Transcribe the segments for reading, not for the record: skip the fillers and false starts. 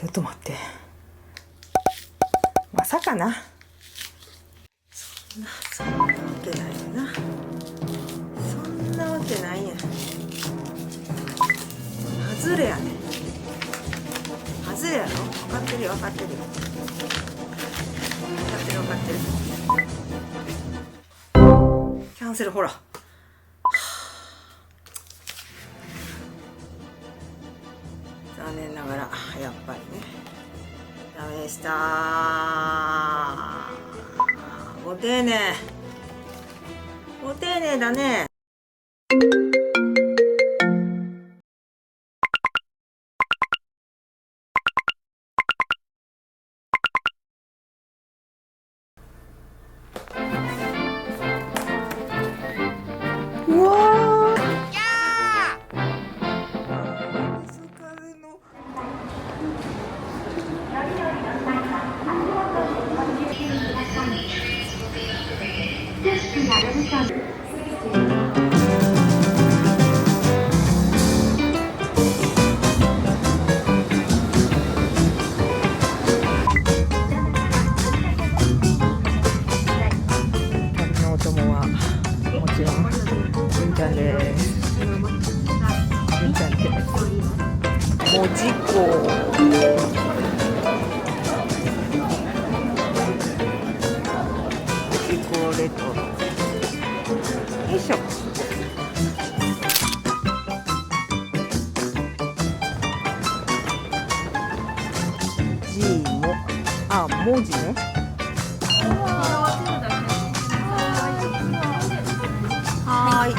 ちょっと待って、まさかな、そんなわけないよな、そんなわけないやん。外れやねん、外れやろ。分かってるよ、分かってるよ、分かってる分かってる。キャンセル、ほら。残念ながらやっぱりね、ダメでした。ご丁寧、ご丁寧だね。うわー、旅のお供はもちろんみんちゃんです。みんちゃんってもじこレトロ、よいしょ。G も、あ、文字ね。はーい。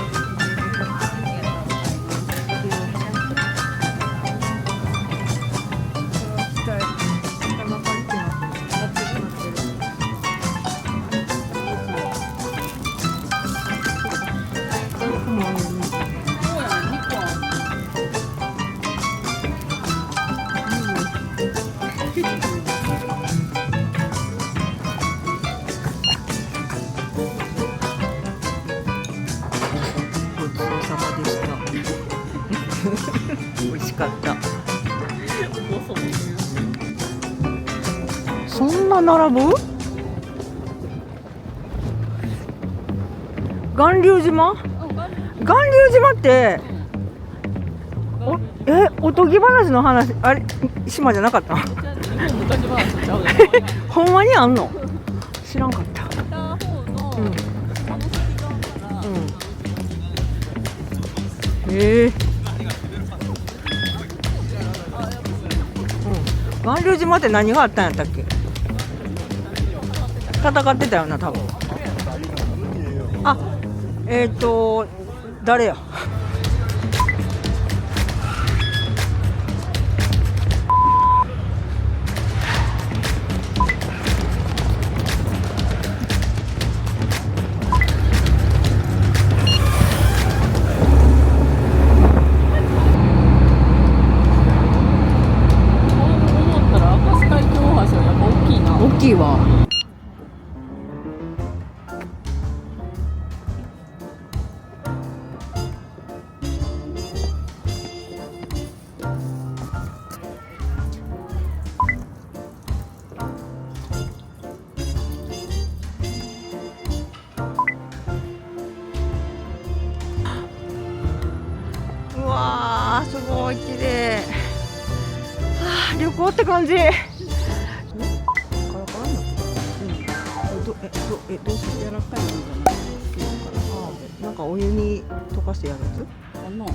美味しかった。そんな並ぶ？巌流島？巌流島って、おとぎ話の話、あれ島じゃなかった？ほんまにあんの？知らんかった。巌流島って何があったんやったっけ？戦ってたよな、多分。あ、誰や？大きいわ。うわー、すごい綺麗。はあ、旅行って感じ。どうする？柔らかいもんじゃない？なんかお湯に溶かしてやるやつ？かな。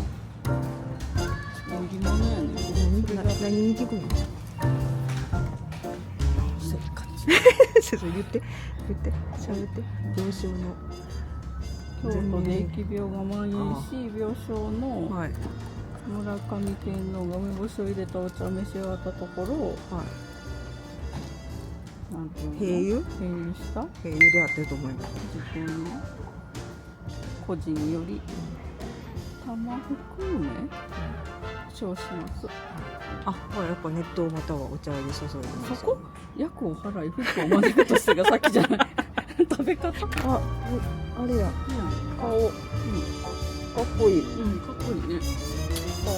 何物やねん。何に聞くの？せっかち。言って、喋って。病床の。京都で疫病が蔓延し、病床の村上天皇が梅干しを入れたお茶を召し上がったところ、併用した併用であってると思います。自分の個人により玉含め称します。あ、ほらやっぱ熱湯またはお茶に注いでます。そこ薬を払い服を学ぶとしてがさっきじゃない食べ方。あれや顔、かっこいい。かっこいいね。顔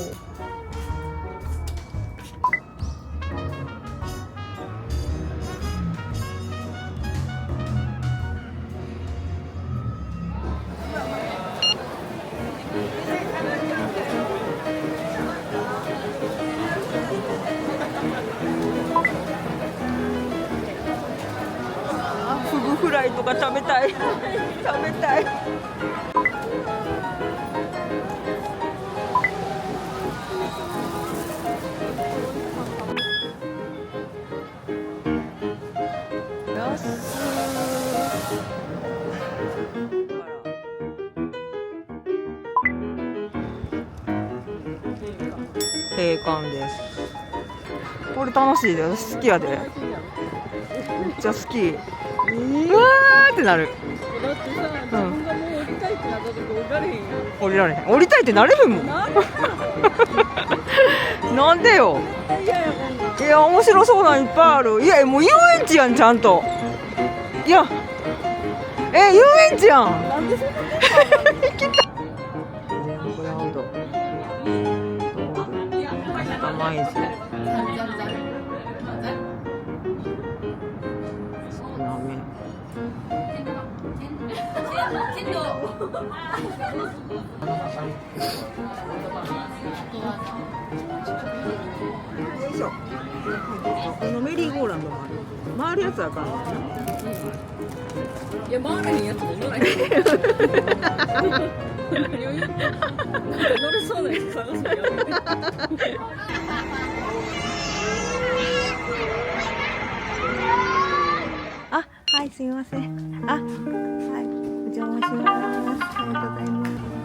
ライとか食べたい。食べたい。閉館です。これ楽しいで、私好きやで。めっちゃ好き。うわーってなる。だってさ、自分がもう降りたいってなった時降りられへんよ。降りられへん。降りたいってなれへんもん。なんでよ。いや、面白そうなんいっぱいある。いや、もう遊園地やん、ちゃんと。いや、遊園地やん。なんでそんな行きたい。グラウンド。カマイズ。少なめ。よいしょ。このメリーゴーランドもある。回るやつはあかんのかな。いや、回らへんやつも乗らへん。余裕。乗れそうなやつ探すのやめて。あ、はい、すみません。あ、はい、お邪魔します。ありがとうございます。